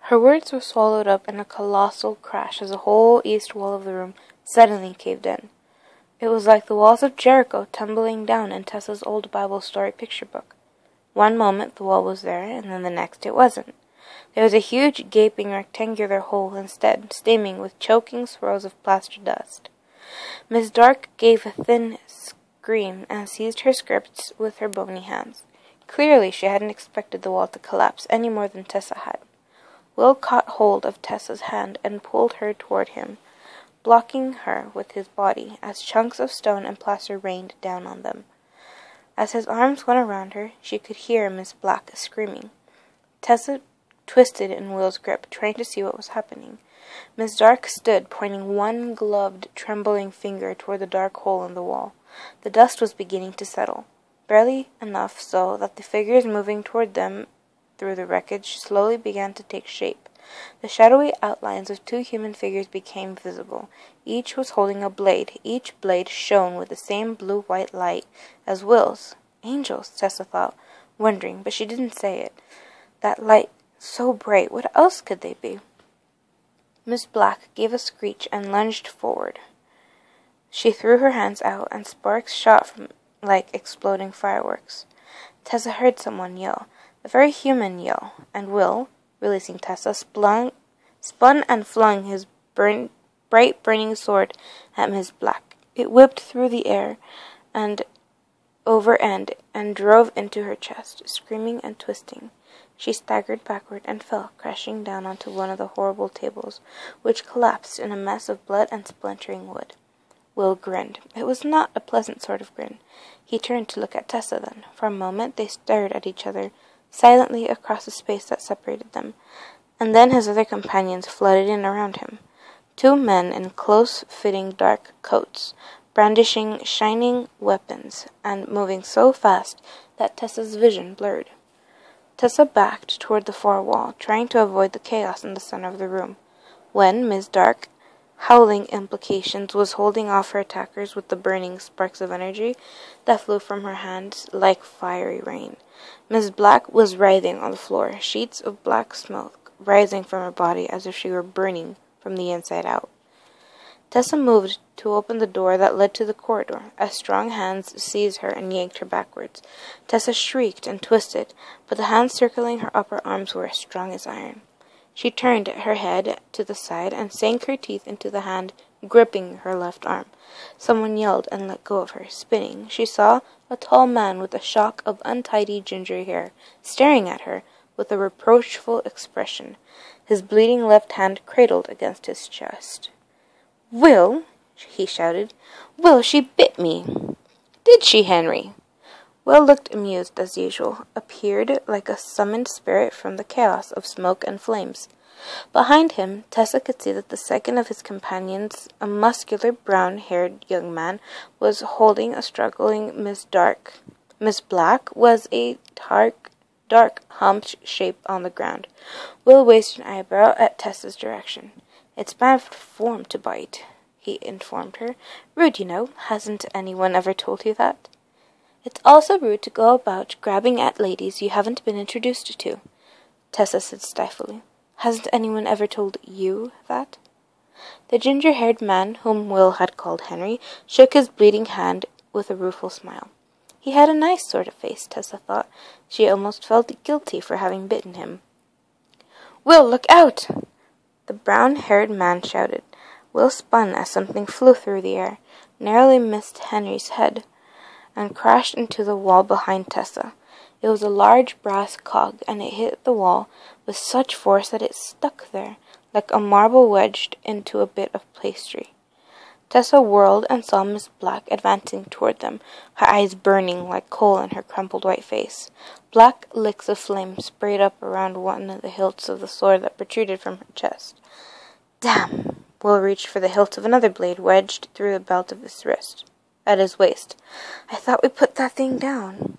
Her words were swallowed up in a colossal crash as the whole east wall of the room suddenly caved in. It was like the walls of Jericho tumbling down in Tessa's old Bible story picture book. One moment the wall was there, and then the next it wasn't. There was a huge, gaping, rectangular hole instead, steaming with choking swirls of plaster dust. Miss Dark gave a thin scream and seized her skirts with her bony hands. Clearly she hadn't expected the wall to collapse any more than Tessa had. Will caught hold of Tessa's hand and pulled her toward him, blocking her with his body, as chunks of stone and plaster rained down on them. As his arms went around her, she could hear Miss Black screaming. Tessa twisted in Will's grip, trying to see what was happening. Miss Dark stood, pointing one gloved, trembling finger toward the dark hole in the wall. The dust was beginning to settle, barely enough so that the figures moving toward them through the wreckage slowly began to take shape. The shadowy outlines of two human figures became visible. Each was holding a blade. Each blade shone with the same blue-white light as Will's. Angels, Tessa thought, wondering, but she didn't say it. That light, so bright, what else could they be? Miss Black gave a screech and lunged forward. She threw her hands out, and sparks shot from like exploding fireworks. Tessa heard someone yell, a very human yell, and Will, releasing Tessa, spun and flung his bright burning sword at Miss Black. It whipped through the air and over end and drove into her chest, screaming and twisting. She staggered backward and fell, crashing down onto one of the horrible tables, which collapsed in a mess of blood and splintering wood. Will grinned. It was not a pleasant sort of grin. He turned to look at Tessa then. For a moment they stared at each other, silently across the space that separated them, and then his other companions flooded in around him. Two men in close-fitting dark coats, brandishing shining weapons, and moving so fast that Tessa's vision blurred. Tessa backed toward the far wall, trying to avoid the chaos in the center of the room, when Miss Dark, howling implications, was holding off her attackers with the burning sparks of energy that flew from her hands like fiery rain. Miss Black was writhing on the floor, sheets of black smoke rising from her body as if she were burning from the inside out. Tessa moved to open the door that led to the corridor, as strong hands seized her and yanked her backwards. Tessa shrieked and twisted, but the hands circling her upper arms were as strong as iron. She turned her head to the side and sank her teeth into the hand gripping her left arm. Someone yelled and let go of her, spinning. She saw a tall man with a shock of untidy ginger hair, staring at her with a reproachful expression, his bleeding left hand cradled against his chest. "Will!" he shouted. "Will, she bit me!" "Did she, Henry?" Will looked amused as usual, appeared like a summoned spirit from the chaos of smoke and flames. Behind him, Tessa could see that the second of his companions, a muscular, brown-haired young man, was holding a struggling Miss Dark. Miss Black was a dark, humped shape on the ground. Will raised an eyebrow at Tessa's direction. "It's bad form to bite," he informed her. "Rude, you know. Hasn't anyone ever told you that?" "It's also rude to go about grabbing at ladies you haven't been introduced to," Tessa said stiflingly. "Hasn't anyone ever told you that?" The ginger-haired man, whom Will had called Henry, shook his bleeding hand with a rueful smile. He had a nice sort of face, Tessa thought. She almost felt guilty for having bitten him. "Will, look out!" the brown-haired man shouted. Will spun as something flew through the air, narrowly missed Henry's head, and crashed into the wall behind Tessa. It was a large brass cog, and it hit the wall with such force that it stuck there, like a marble wedged into a bit of pastry. Tessa whirled and saw Miss Black advancing toward them, her eyes burning like coal in her crumpled white face. Black licks of flame sprayed up around one of the hilts of the sword that protruded from her chest. "Damn!" Will reached for the hilt of another blade wedged through the belt of his wrist, at his waist. "I thought we put that thing down."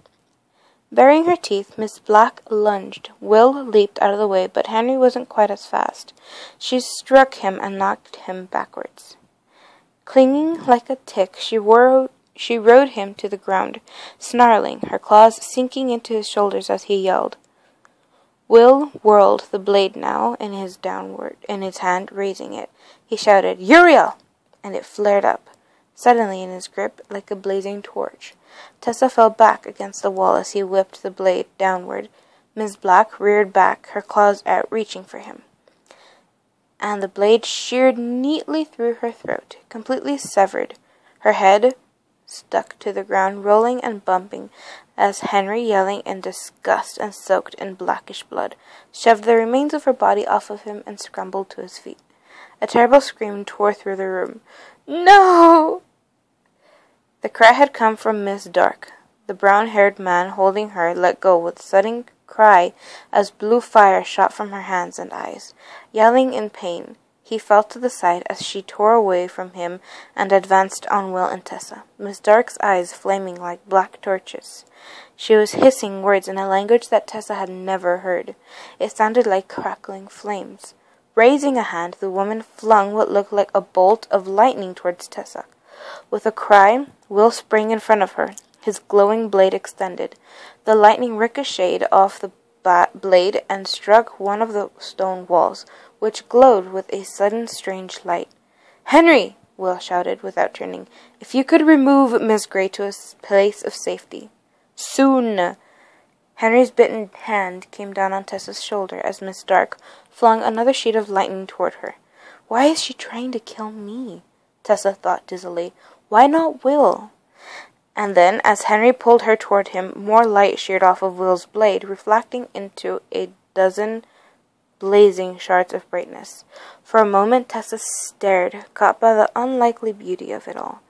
Baring her teeth, Miss Black lunged. Will leaped out of the way, but Henry wasn't quite as fast. She struck him and knocked him backwards. Clinging like a tick, she rode him to the ground, snarling, her claws sinking into his shoulders as he yelled. Will whirled the blade now in his hand, raising it. He shouted, "Uriel!" and it flared up, suddenly in his grip, like a blazing torch. Tessa fell back against the wall as he whipped the blade downward. Miss Black reared back, her claws out, reaching for him, and the blade sheared neatly through her throat, completely severed. Her head stuck to the ground, rolling and bumping, as Henry, yelling in disgust and soaked in blackish blood, shoved the remains of her body off of him and scrambled to his feet. A terrible scream tore through the room. "No!" The cry had come from Miss Dark. The brown-haired man holding her let go with a sudden cry as blue fire shot from her hands and eyes. Yelling in pain, he fell to the side as she tore away from him and advanced on Will and Tessa, Miss Dark's eyes flaming like black torches. She was hissing words in a language that Tessa had never heard. It sounded like crackling flames. Raising a hand, the woman flung what looked like a bolt of lightning towards Tessa. With a cry, Will sprang in front of her, his glowing blade extended. The lightning ricocheted off the blade and struck one of the stone walls, which glowed with a sudden strange light. "Henry!" Will shouted without turning. "If you could remove Miss Grey to a place of safety." "Soon!" Henry's bitten hand came down on Tessa's shoulder as Miss Dark flung another sheet of lightning toward her. "Why is she trying to kill me?" Tessa thought dizzily. "Why not Will?" And then, as Henry pulled her toward him, more light sheared off of Will's blade, reflecting into a dozen blazing shards of brightness. For a moment Tessa stared, caught by the unlikely beauty of it all.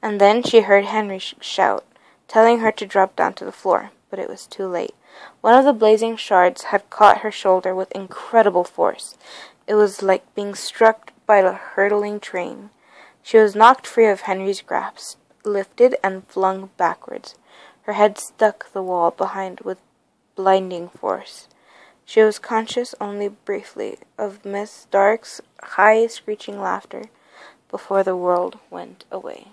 And then she heard Henry shout, telling her to drop down to the floor, but it was too late. One of the blazing shards had caught her shoulder with incredible force. It was like being struck by a hurtling train. She was knocked free of Henry's grasp, lifted and flung backwards. Her head struck the wall behind with blinding force. She was conscious only briefly of Miss Dark's high, screeching laughter before the world went away.